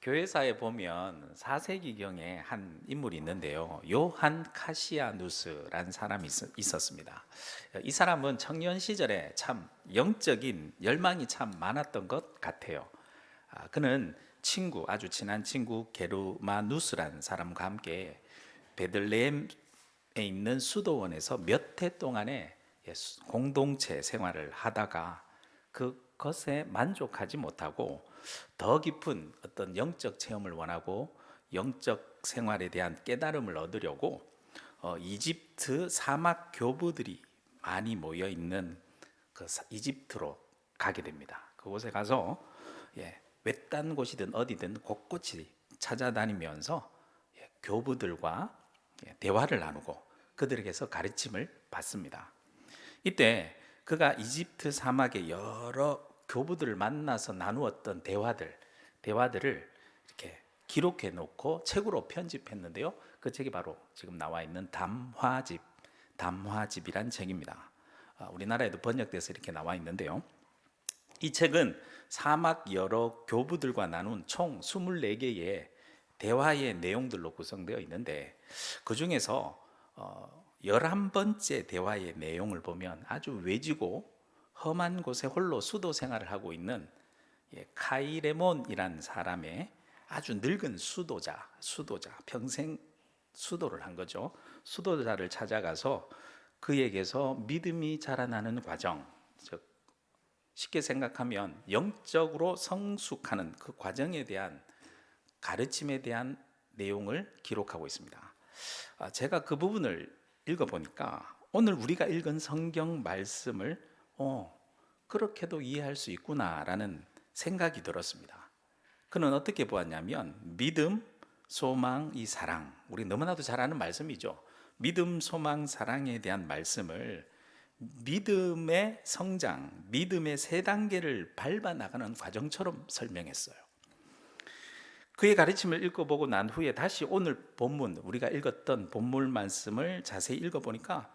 교회사에 보면 4세기경에 한 인물이 있는데요. 요한 카시아누스라는 사람이 있었습니다. 이 사람은 청년 시절에 참 영적인 열망이 참 많았던 것 같아요. 그는 아주 친한 친구 게르마누스라는 사람과 함께 베들레헴에 있는 수도원에서 몇 해 동안의 공동체 생활을 하다가 그것에 만족하지 못하고 더 깊은 어떤 영적 체험을 원하고 영적 생활에 대한 깨달음을 얻으려고 이집트 사막 교부들이 많이 모여 있는 이집트로 가게 됩니다. 그곳에 가서 외딴 곳이든 어디든 곳곳이 찾아다니면서 교부들과 대화를 나누고 그들에게서 가르침을 받습니다. 이때 그가 이집트 사막의 여러 교부들을 만나서 나누었던 대화들을 이렇게 기록해 놓고 책으로 편집했는데요. 그 책이 바로 지금 나와 있는 담화집이란 책입니다. 우리나라에도 번역돼서 이렇게 나와 있는데요. 이 책은 사막 여러 교부들과 나눈 총 24개의 대화의 내용들로 구성되어 있는데, 그 중에서 11번째 대화의 내용을 보면 아주 외지고 험한 곳에 홀로 수도 생활을 하고 있는 카이레몬이란 사람의 아주 늙은 수도자, 평생 수도를 한 거죠. 수도자를 찾아가서 그에게서 믿음이 자라나는 과정, 즉 쉽게 생각하면 영적으로 성숙하는 그 과정에 대한 가르침에 대한 내용을 기록하고 있습니다. 제가 그 부분을 읽어보니까 오늘 우리가 읽은 성경 말씀을 그렇게도 이해할 수 있구나라는 생각이 들었습니다. 그는 어떻게 보았냐면 믿음, 소망, 이 사랑, 우리 너무나도 잘 아는 말씀이죠. 믿음, 소망, 사랑에 대한 말씀을 믿음의 성장, 믿음의 세 단계를 밟아 나가는 과정처럼 설명했어요. 그의 가르침을 읽어보고 난 후에 다시 오늘 본문, 우리가 읽었던 본문 말씀을 자세히 읽어보니까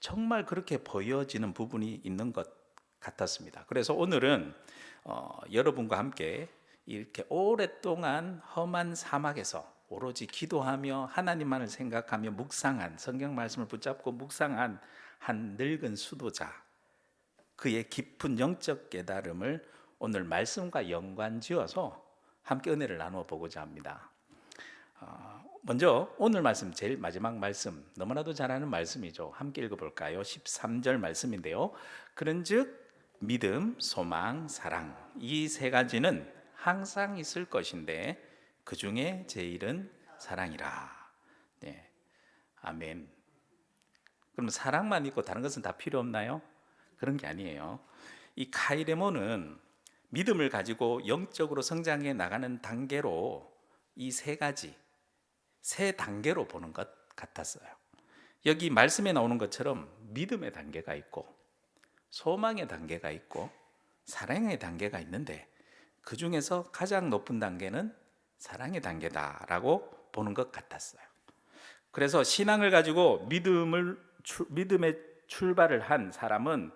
정말 그렇게 보여지는 부분이 있는 것 같았습니다. 그래서 오늘은 여러분과 함께 이렇게 오랫동안 험한 사막에서 오로지 기도하며 하나님만을 생각하며 묵상한, 성경 말씀을 붙잡고 묵상한 한 늙은 수도자, 그의 깊은 영적 깨달음을 오늘 말씀과 연관지어서 함께 은혜를 나누어 보고자 합니다. 먼저 오늘 말씀, 제일 마지막 말씀, 너무나도 잘 아는 말씀이죠. 함께 읽어볼까요? 13절 말씀인데요. 그런즉 믿음, 소망, 사랑, 이 세 가지는 항상 있을 것인데 그 중에 제일은 사랑이라. 네, 아멘. 그럼 사랑만 있고 다른 것은 다 필요 없나요? 그런 게 아니에요. 이 카이레몬은 믿음을 가지고 영적으로 성장해 나가는 단계로 이 세 단계로 보는 것 같았어요. 여기 말씀에 나오는 것처럼 믿음의 단계가 있고 소망의 단계가 있고 사랑의 단계가 있는데, 그 중에서 가장 높은 단계는 사랑의 단계다라고 보는 것 같았어요. 그래서 신앙을 가지고 믿음의 출발을 한 사람은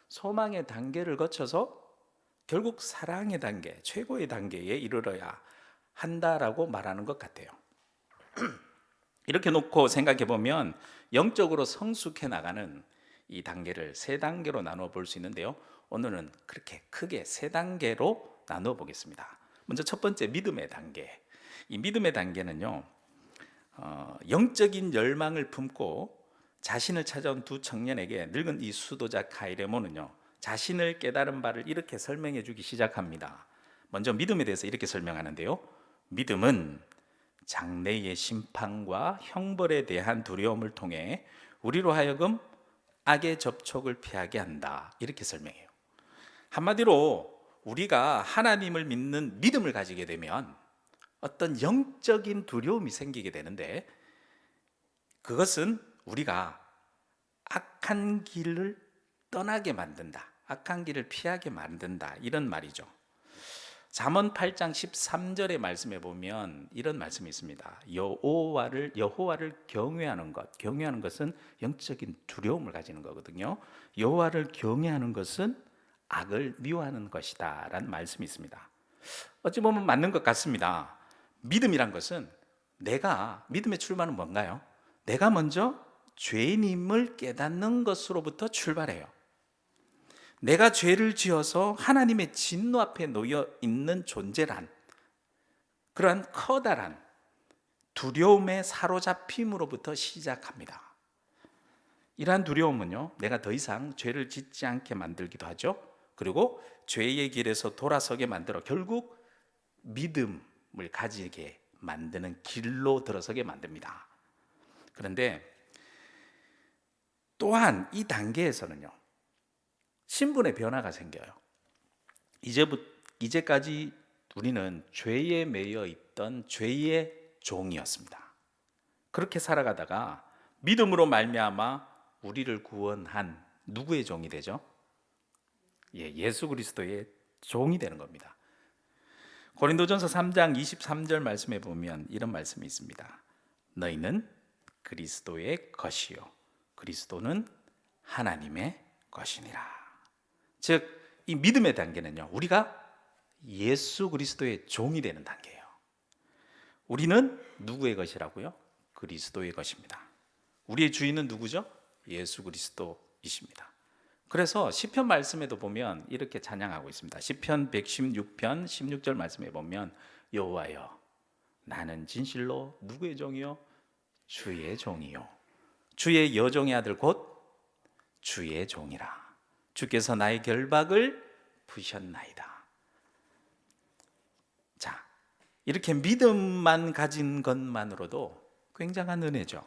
소망의 단계를 거쳐서 결국 사랑의 단계, 최고의 단계에 이르러야 한다라고 말하는 것 같아요. 이렇게 놓고 생각해 보면 영적으로 성숙해 나가는 이 단계를 세 단계로 나누어 볼 수 있는데요. 오늘은 그렇게 크게 세 단계로 나누어 보겠습니다. 먼저 첫 번째, 믿음의 단계. 이 믿음의 단계는요, 영적인 열망을 품고 자신을 찾아온 두 청년에게 늙은 이 수도자 카이레몬은요, 자신을 깨달은 바를 이렇게 설명해 주기 시작합니다. 먼저 믿음에 대해서 이렇게 설명하는데요. 믿음은 장래의 심판과 형벌에 대한 두려움을 통해 우리로 하여금 악의 접촉을 피하게 한다. 이렇게 설명해요. 한마디로 우리가 하나님을 믿는 믿음을 가지게 되면 어떤 영적인 두려움이 생기게 되는데, 그것은 우리가 악한 길을 떠나게 만든다, 악한 길을 피하게 만든다, 이런 말이죠. 잠언 8장 13절의 말씀에 보면 이런 말씀이 있습니다. 여호와를 경외하는 것은 영적인 두려움을 가지는 거거든요. 여호와를 경외하는 것은 악을 미워하는 것이다 라는 말씀이 있습니다. 어찌 보면 맞는 것 같습니다. 믿음이란 것은 믿음의 출발은 뭔가요? 내가 먼저 죄인임을 깨닫는 것으로부터 출발해요. 내가 죄를 지어서 하나님의 진노 앞에 놓여 있는 존재란, 그러한 커다란 두려움에 사로잡힘으로부터 시작합니다. 이러한 두려움은요, 내가 더 이상 죄를 짓지 않게 만들기도 하죠. 그리고 죄의 길에서 돌아서게 만들어 결국 믿음을 가지게 만드는 길로 들어서게 만듭니다. 그런데 또한 이 단계에서는요, 신분의 변화가 생겨요. 이제까지 우리는 죄에 매여 있던 죄의 종이었습니다. 그렇게 살아가다가 믿음으로 말미암아 우리를 구원한 누구의 종이 되죠? 예수 그리스도의 종이 되는 겁니다. 고린도전서 3장 23절 말씀에 보면 이런 말씀이 있습니다. 너희는 그리스도의 것이요 그리스도는 하나님의 것이니라. 즉 이 믿음의 단계는요, 우리가 예수 그리스도의 종이 되는 단계예요. 우리는 누구의 것이라고요? 그리스도의 것입니다. 우리의 주인은 누구죠? 예수 그리스도이십니다. 그래서 시편 말씀에도 보면 이렇게 찬양하고 있습니다. 시편 116편 16절 말씀에 보면 여호와여 나는 진실로 누구의 종이요? 주의 종이요 주의 여종의 아들 곧 주의 종이라. 주께서 나의 결박을 푸셨나이다. 자, 이렇게 믿음만 가진 것만으로도 굉장한 은혜죠.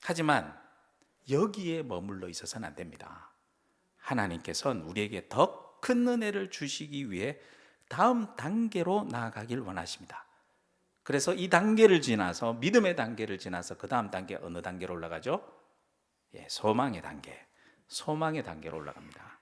하지만 여기에 머물러 있어서는 안 됩니다. 하나님께서는 우리에게 더 큰 은혜를 주시기 위해 다음 단계로 나아가길 원하십니다. 그래서 이 단계를 지나서 믿음의 단계를 지나서 그 다음 단계 어느 단계로 올라가죠? 소망의 단계로 올라갑니다.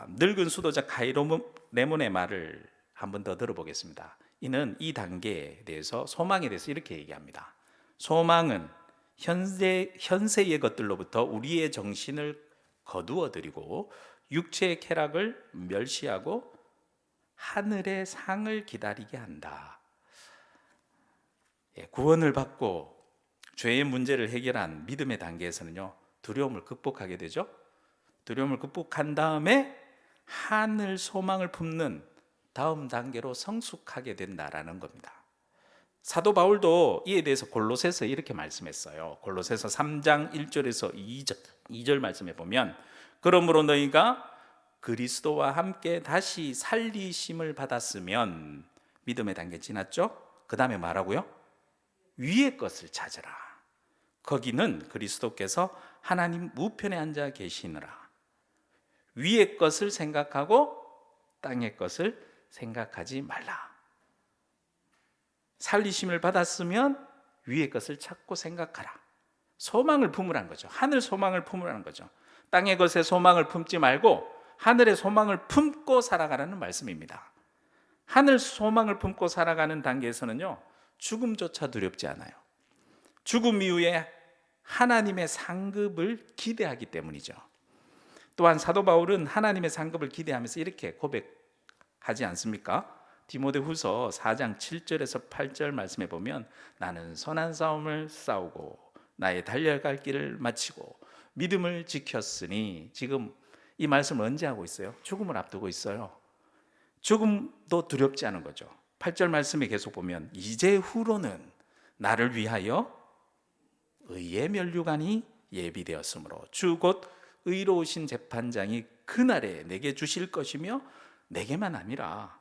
늙은 수도자 가이로 레몬의 말을 한 번 더 들어보겠습니다. 이는 이 단계에 대해서 소망에 대해서 이렇게 얘기합니다. 소망은 현세의 것들로부터 우리의 정신을 거두어들이고 육체의 쾌락을 멸시하고 하늘의 상을 기다리게 한다. 구원을 받고 죄의 문제를 해결한 믿음의 단계에서는요, 두려움을 극복하게 되죠. 두려움을 극복한 다음에 하늘 소망을 품는 다음 단계로 성숙하게 된다라는 겁니다. 사도 바울도 이에 대해서 골로새서 이렇게 말씀했어요. 골로새서 3장 1절에서 2절 말씀에 보면 그러므로 너희가 그리스도와 함께 다시 살리심을 받았으면, 믿음의 단계 지났죠? 그 다음에 말하고요, 위의 것을 찾으라. 거기는 그리스도께서 하나님 우편에 앉아 계시느라. 위의 것을 생각하고 땅의 것을 생각하지 말라. 살리심을 받았으면 위의 것을 찾고 생각하라. 소망을 품으라는 거죠. 하늘 소망을 품으라는 거죠. 땅의 것에 소망을 품지 말고 하늘의 소망을 품고 살아가라는 말씀입니다. 하늘 소망을 품고 살아가는 단계에서는요, 죽음조차 두렵지 않아요. 죽음 이후에 하나님의 상급을 기대하기 때문이죠. 또한 사도 바울은 하나님의 상급을 기대하면서 이렇게 고백하지 않습니까? 디모데후서 4장 7절에서 8절 말씀에 보면 나는 선한 싸움을 싸우고 나의 달려갈 길을 마치고 믿음을 지켰으니, 지금 이 말씀을 언제 하고 있어요? 죽음을 앞두고 있어요. 죽음도 두렵지 않은 거죠. 8절 말씀에 계속 보면 이제 후로는 나를 위하여 의의 면류관이 예비되었으므로 주 곧 의로우신 재판장이 그날에 내게 주실 것이며 내게만 아니라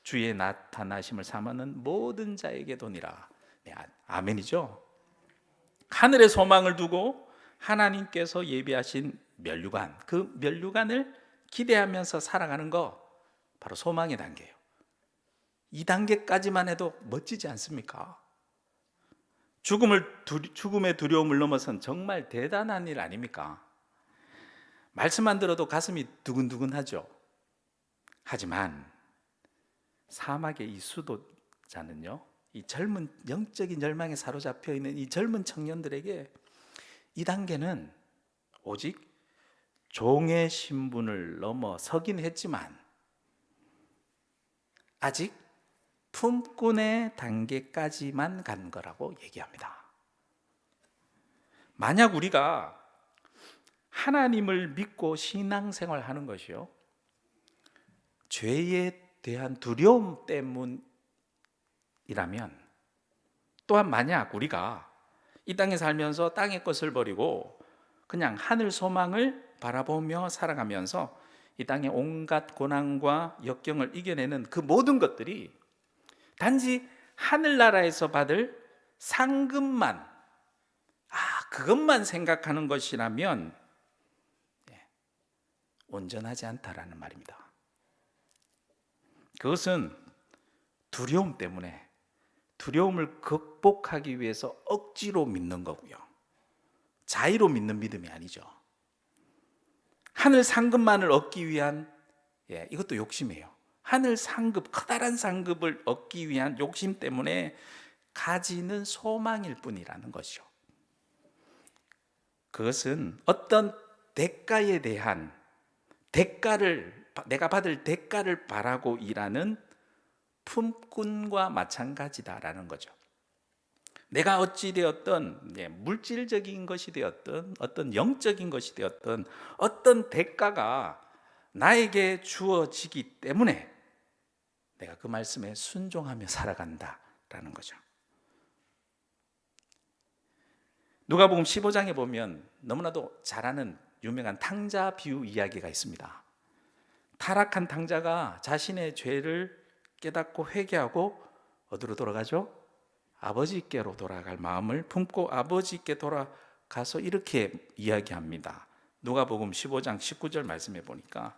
주의 나타나심을 사모하는 모든 자에게 도니라. 아멘이죠. 하늘의 소망을 두고 하나님께서 예비하신 면류관, 그 면류관을 기대하면서 살아가는 거 바로 소망의 단계예요. 이 단계까지만 해도 멋지지 않습니까? 죽음의 두려움을 넘어선 정말 대단한 일 아닙니까? 말씀만 들어도 가슴이 두근두근하죠. 하지만 사막의 이 수도자는요, 이 젊은 영적인 열망에 사로잡혀 있는 이 젊은 청년들에게 이 단계는 오직 종의 신분을 넘어서긴 했지만 아직 품꾼의 단계까지만 간 거라고 얘기합니다. 만약 우리가 하나님을 믿고 신앙생활하는 것이요, 죄에 대한 두려움 때문이라면, 또한 만약 우리가 이 땅에 살면서 땅의 것을 버리고 그냥 하늘 소망을 바라보며 살아가면서 이 땅의 온갖 고난과 역경을 이겨내는 그 모든 것들이 단지 하늘나라에서 받을 상급만, 그것만 생각하는 것이라면 온전하지 않다라는 말입니다. 그것은 두려움 때문에, 두려움을 극복하기 위해서 억지로 믿는 거고요, 자의로 믿는 믿음이 아니죠. 하늘 상급만을 얻기 위한, 이것도 욕심이에요. 하늘 상급, 커다란 상급을 얻기 위한 욕심 때문에 가지는 소망일 뿐이라는 것이죠. 그것은 어떤 대가에 대한 내가 받을 대가를 바라고 일하는 품꾼과 마찬가지다라는 거죠. 내가 어찌 되었든, 물질적인 것이 되었든 어떤 영적인 것이 되었든 어떤 대가가 나에게 주어지기 때문에 내가 그 말씀에 순종하며 살아간다라는 거죠. 누가복음 15장에 보면 너무나도 잘 아는 유명한 탕자 비유 이야기가 있습니다. 타락한 탕자가 자신의 죄를 깨닫고 회개하고 어디로 돌아가죠? 아버지께로 돌아갈 마음을 품고 아버지께 돌아가서 이렇게 이야기합니다. 누가복음 15장 19절 말씀해 보니까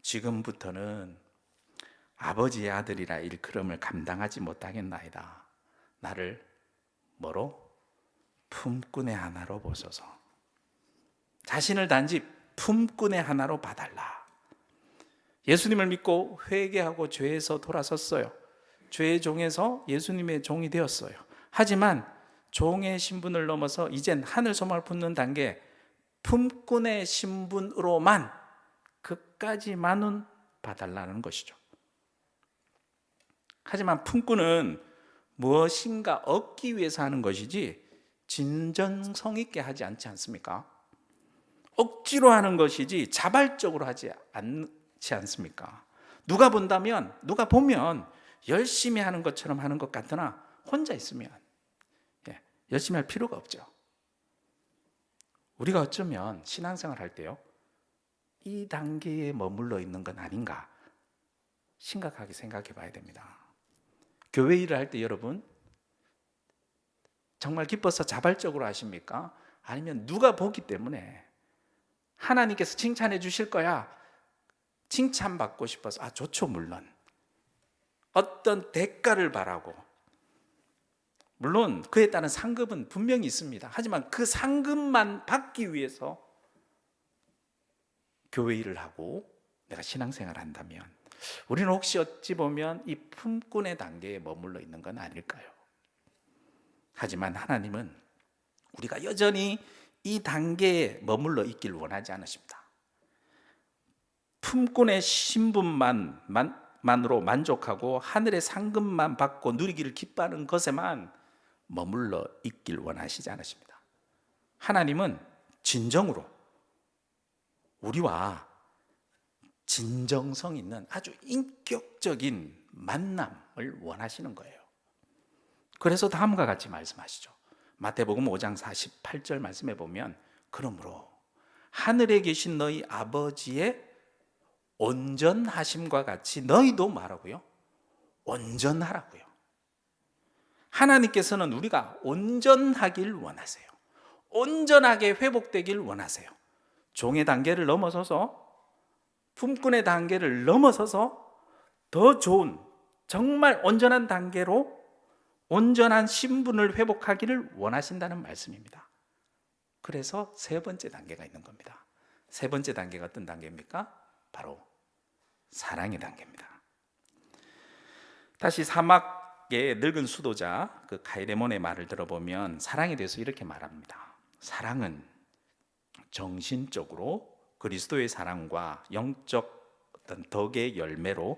지금부터는 아버지의 아들이라 일컬음을 감당하지 못하겠나이다. 나를 뭐로? 품꾼의 하나로 보소서. 자신을 단지 품꾼의 하나로 봐달라. 예수님을 믿고 회개하고 죄에서 돌아섰어요. 죄의 종에서 예수님의 종이 되었어요. 하지만 종의 신분을 넘어서 이젠 하늘 소망을 품는 단계, 품꾼의 신분으로만 그까지만은 봐달라는 것이죠. 하지만 품꾼은 무엇인가 얻기 위해서 하는 것이지 진정성 있게 하지 않지 않습니까? 억지로 하는 것이지 자발적으로 하지 않지 않습니까? 누가 보면 열심히 하는 것처럼 하는 것 같으나 혼자 있으면 열심히 할 필요가 없죠. 우리가 어쩌면 신앙생활 할 때요, 이 단계에 머물러 있는 건 아닌가 심각하게 생각해 봐야 됩니다. 교회 일을 할 때 여러분 정말 기뻐서 자발적으로 하십니까? 아니면 누가 보기 때문에 하나님께서 칭찬해 주실 거야, 칭찬받고 싶어서, 좋죠, 물론 어떤 대가를 바라고, 물론 그에 따른 상급은 분명히 있습니다. 하지만 그 상급만 받기 위해서 교회 일을 하고 내가 신앙생활을 한다면 우리는 혹시 어찌 보면 이 품꾼의 단계에 머물러 있는 건 아닐까요? 하지만 하나님은 우리가 여전히 이 단계에 머물러 있길 원하지 않으십니다. 품꾼의 신분만으로 만족하고 하늘의 상급만 받고 누리기를 기뻐하는 것에만 머물러 있길 원하시지 않으십니다. 하나님은 진정으로 우리와 진정성 있는 아주 인격적인 만남을 원하시는 거예요. 그래서 다음과 같이 말씀하시죠. 마태복음 5장 48절 말씀해 보면, 그러므로 하늘에 계신 너희 아버지의 온전하심과 같이 너희도 말하고요, 온전하라고요. 하나님께서는 우리가 온전하길 원하세요. 온전하게 회복되길 원하세요. 종의 단계를 넘어서서, 품꾼의 단계를 넘어서서 더 좋은 정말 온전한 단계로 온전한 신분을 회복하기를 원하신다는 말씀입니다. 그래서 세 번째 단계가 있는 겁니다. 세 번째 단계가 어떤 단계입니까? 바로 사랑의 단계입니다. 다시 사막의 늙은 수도자 그 가이레몬의 말을 들어보면 사랑에 대해서 이렇게 말합니다. 사랑은 정신적으로 그리스도의 사랑과 영적 어떤 덕의 열매로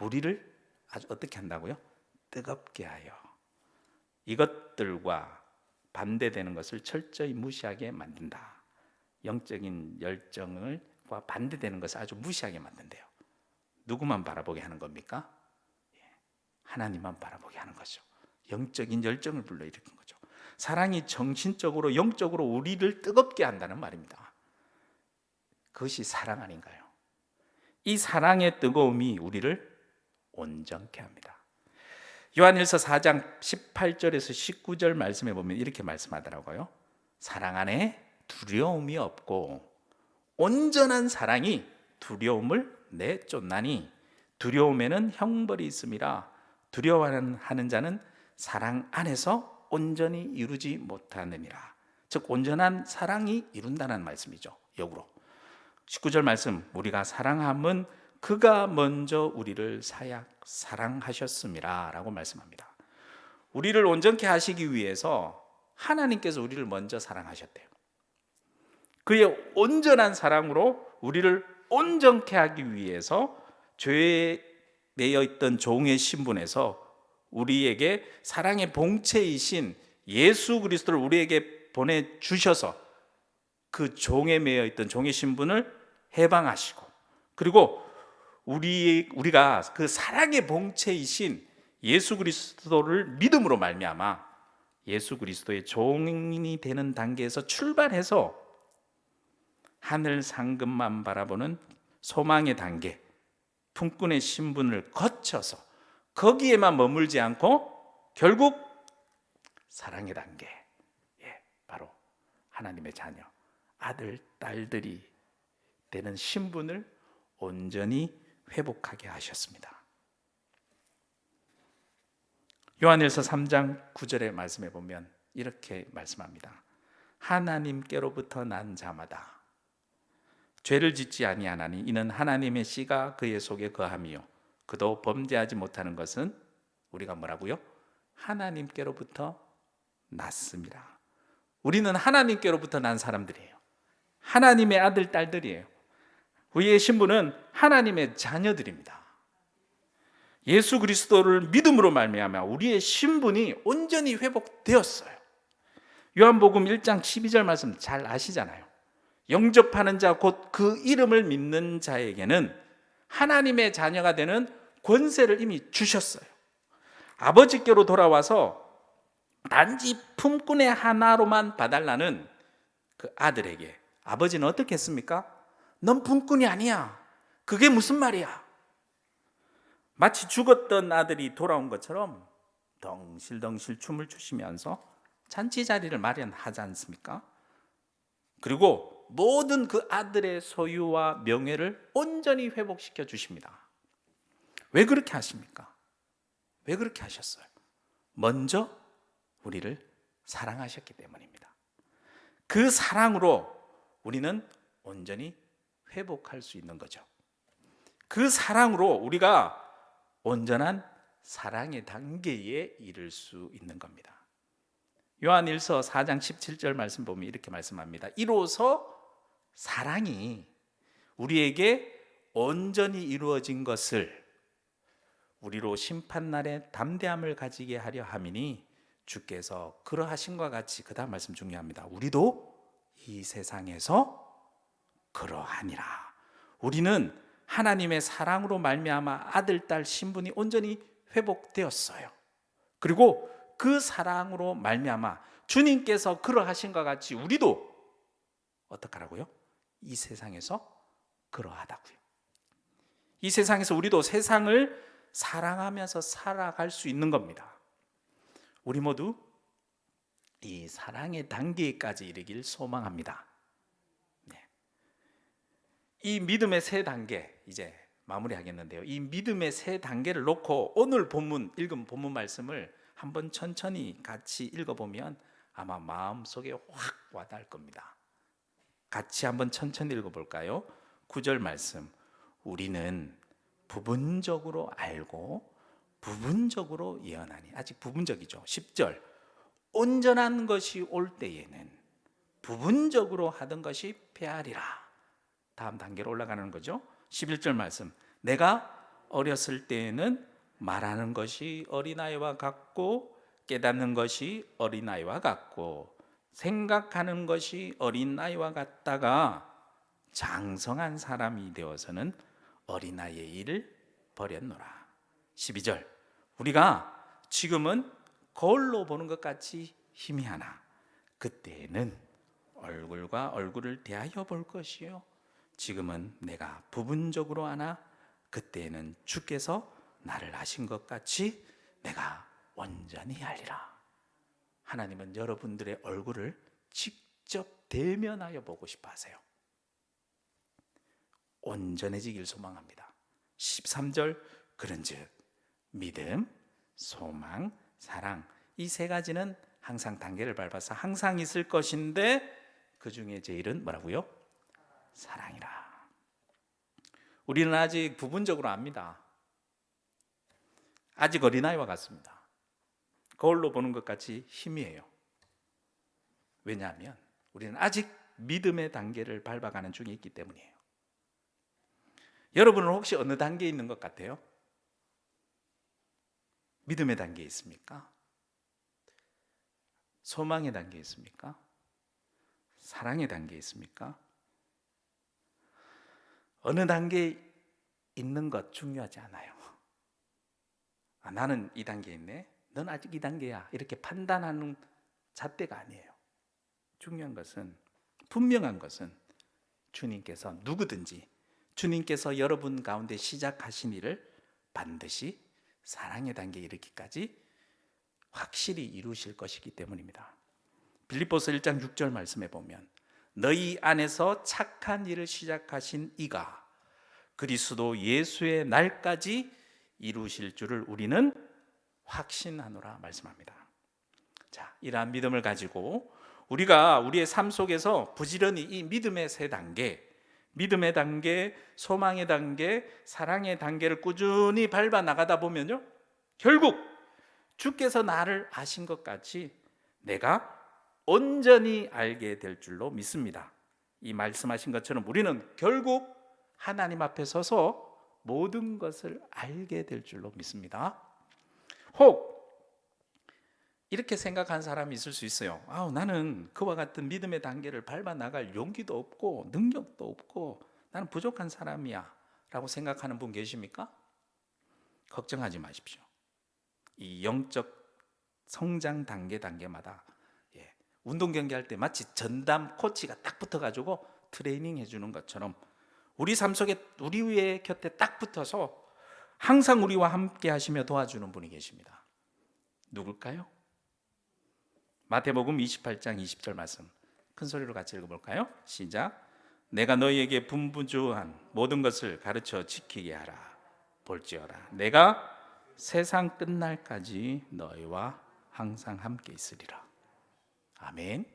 우리를 아주 어떻게 한다고요? 뜨겁게 하여 이것들과 반대되는 것을 철저히 무시하게 만든다. 영적인 열정과 반대되는 것을 아주 무시하게 만든대요. 누구만 바라보게 하는 겁니까? 하나님만 바라보게 하는 거죠. 영적인 열정을 불러일으킨 거죠. 사랑이 정신적으로 영적으로 우리를 뜨겁게 한다는 말입니다. 그것이 사랑 아닌가요? 이 사랑의 뜨거움이 우리를 온전케 합니다. 요한일서 4장 18절에서 19절 말씀해 보면 이렇게 말씀하더라고요. 사랑 안에 두려움이 없고 온전한 사랑이 두려움을 내쫓나니 두려움에는 형벌이 있음이라. 두려워하는 자는 사랑 안에서 온전히 이루지 못하느니라. 즉 온전한 사랑이 이룬다는 말씀이죠. 역으로 19절 말씀, 우리가 사랑함은 그가 먼저 우리를 사랑하셨음이라 라고 말씀합니다. 우리를 온전케 하시기 위해서 하나님께서 우리를 먼저 사랑하셨대요. 그의 온전한 사랑으로 우리를 온전케 하기 위해서 죄에 매여 있던 종의 신분에서 우리에게 사랑의 봉체이신 예수 그리스도를 우리에게 보내주셔서 그 종에 매여 있던 종의 신분을 해방하시고, 그리고 우리가 그 사랑의 봉체이신 예수 그리스도를 믿음으로 말미암아 예수 그리스도의 종이 되는 단계에서 출발해서 하늘 상급만 바라보는 소망의 단계, 품꾼의 신분을 거쳐서 거기에만 머물지 않고 결국 사랑의 단계, 바로 하나님의 자녀, 아들, 딸들이 되는 신분을 온전히 회복하게 하셨습니다. 요한일서 3장 9절의 말씀에 보면 이렇게 말씀합니다. 하나님께로부터 난 자마다 죄를 짓지 아니하나니 이는 하나님의 씨가 그의 속에 거함이요 그도 범죄하지 못하는 것은 우리가 뭐라고요? 하나님께로부터 났습니다. 우리는 하나님께로부터 난 사람들이에요. 하나님의 아들, 딸들이에요. 우리의 신분은 하나님의 자녀들입니다. 예수 그리스도를 믿음으로 말미암아 우리의 신분이 온전히 회복되었어요. 요한복음 1장 12절 말씀 잘 아시잖아요. 영접하는 자 곧 그 이름을 믿는 자에게는 하나님의 자녀가 되는 권세를 이미 주셨어요. 아버지께로 돌아와서 단지 품꾼의 하나로만 봐달라는 그 아들에게 아버지는 어떻게 했습니까? 넌 품꾼이 아니야. 그게 무슨 말이야? 마치 죽었던 아들이 돌아온 것처럼 덩실덩실 춤을 추시면서 잔치 자리를 마련하지 않습니까? 그리고 모든 그 아들의 소유와 명예를 온전히 회복시켜 주십니다. 왜 그렇게 하십니까? 왜 그렇게 하셨어요? 먼저 우리를 사랑하셨기 때문입니다. 그 사랑으로 우리는 온전히 회복할 수 있는 거죠. 그 사랑으로 우리가 온전한 사랑의 단계에 이를 수 있는 겁니다. 요한일서 4장 17절 말씀 보면 이렇게 말씀합니다. 이로써 사랑이 우리에게 온전히 이루어진 것을 우리로 심판날에 담대함을 가지게 하려 함이니 주께서 그러하신과 같이, 그 다음 말씀 중요합니다. 우리도 이 세상에서 그러하니라. 우리는 하나님의 사랑으로 말미암아 아들, 딸 신분이 온전히 회복되었어요. 그리고 그 사랑으로 말미암아 주님께서 그러하신과 같이 우리도 어떡하라고요? 이 세상에서 그러하다고요. 이 세상에서 우리도 세상을 사랑하면서 살아갈 수 있는 겁니다. 우리 모두 이 사랑의 단계까지 이르길 소망합니다. 이 믿음의 세 단계 이제 마무리하겠는데요. 이 믿음의 세 단계를 놓고 오늘 읽은 본문 말씀을 한번 천천히 같이 읽어보면 아마 마음속에 확 와닿을 겁니다. 같이 한번 천천히 읽어볼까요? 9절 말씀, 우리는 부분적으로 알고 부분적으로 예언하니, 아직 부분적이죠. 10절, 온전한 것이 올 때에는 부분적으로 하던 것이 패하리라. 다음 단계로 올라가는 거죠. 11절 말씀, 내가 어렸을 때에는 말하는 것이 어린아이와 같고 깨닫는 것이 어린아이와 같고 생각하는 것이 어린아이와 같다가 장성한 사람이 되어서는 어린아이의 일을 버렸노라. 12절, 우리가 지금은 거울로 보는 것 같이 희미하나 그때에는 얼굴과 얼굴을 대하여 볼 것이요 지금은 내가 부분적으로 아나 그때에는 주께서 나를 아신 것 같이 내가 온전히 알리라. 하나님은 여러분들의 얼굴을 직접 대면하여 보고 싶어 하세요. 온전해지길 소망합니다. 13절, 그런즉 믿음, 소망, 사랑, 이 세 가지는 항상 단계를 밟아서 항상 있을 것인데 그 중에 제일은 뭐라고요? 사랑이라. 우리는 아직 부분적으로 압니다. 아직 어린아이와 같습니다. 거울로 보는 것 같이 희미해요. 왜냐하면 우리는 아직 믿음의 단계를 밟아가는 중에 있기 때문이에요. 여러분은 혹시 어느 단계에 있는 것 같아요? 믿음의 단계에 있습니까? 소망의 단계에 있습니까? 사랑의 단계에 있습니까? 어느 단계에 있는 것 중요하지 않아요. 나는 이 단계에 있네, 넌 아직 이 단계야, 이렇게 판단하는 잣대가 아니에요. 중요한 것은, 분명한 것은 주님께서 누구든지 주님께서 여러분 가운데 시작하신 일을 반드시 사랑의 단계에 이르기까지 확실히 이루실 것이기 때문입니다. 빌립보서 1장 6절 말씀에 보면 너희 안에서 착한 일을 시작하신 이가 그리스도 예수의 날까지 이루실 줄을 우리는 확신하노라 말씀합니다. 자, 이러한 믿음을 가지고 우리가 우리의 삶 속에서 부지런히 이 믿음의 세 단계, 믿음의 단계, 소망의 단계, 사랑의 단계를 꾸준히 밟아 나가다 보면요, 결국 주께서 나를 아신 것 같이 내가 온전히 알게 될 줄로 믿습니다. 이 말씀하신 것처럼 우리는 결국 하나님 앞에 서서 모든 것을 알게 될 줄로 믿습니다. 혹 이렇게 생각한 사람이 있을 수 있어요. 나는 그와 같은 믿음의 단계를 밟아 나갈 용기도 없고 능력도 없고 나는 부족한 사람이야 라고 생각하는 분 계십니까? 걱정하지 마십시오. 이 영적 성장 단계마다 운동 경기할 때 마치 전담 코치가 딱 붙어가지고 트레이닝 해주는 것처럼 우리 삶 속에 우리의 곁에 딱 붙어서 항상 우리와 함께 하시며 도와주는 분이 계십니다. 누굴까요? 마태복음 28장 20절 말씀 큰 소리로 같이 읽어볼까요? 시작. 내가 너희에게 분부주한 모든 것을 가르쳐 지키게 하라. 볼지어라 내가 세상 끝날까지 너희와 항상 함께 있으리라. 아멘.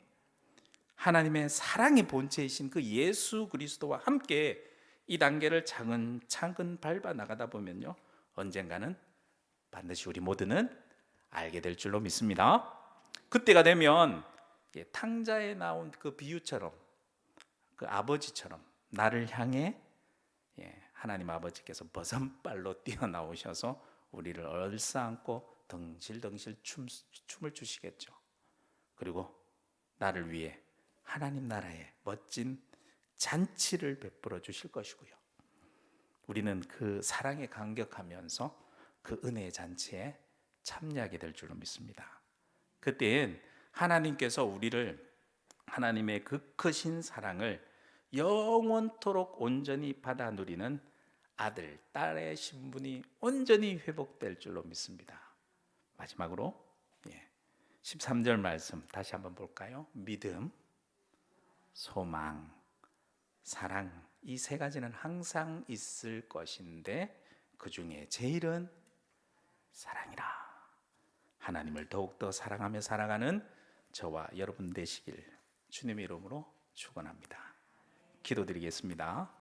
하나님의 사랑의 본체이신 그 예수 그리스도와 함께 이 단계를 차근차근 밟아 나가다 보면요, 언젠가는 반드시 우리 모두는 알게 될 줄로 믿습니다. 그때가 되면 탕자에 나온 그 비유처럼, 그 아버지처럼 나를 향해 하나님 아버지께서 버선발로 뛰어나오셔서 우리를 얼싸안고 덩실덩실 춤을 추시겠죠. 그리고 나를 위해 하나님 나라의 멋진 잔치를 베풀어 주실 것이고요, 우리는 그 사랑에 감격하면서 그 은혜의 잔치에 참여하게 될 줄로 믿습니다. 그때엔 하나님께서 우리를, 하나님의 그 크신 사랑을 영원토록 온전히 받아 누리는 아들, 딸의 신분이 온전히 회복될 줄로 믿습니다. 마지막으로 13절 말씀 다시 한번 볼까요? 믿음, 소망, 사랑, 이 세 가지는 항상 있을 것인데 그 중에 제일은 사랑이라. 하나님을 더욱더 사랑하며 살아가는 저와 여러분 되시길 주님의 이름으로 축원합니다. 기도드리겠습니다.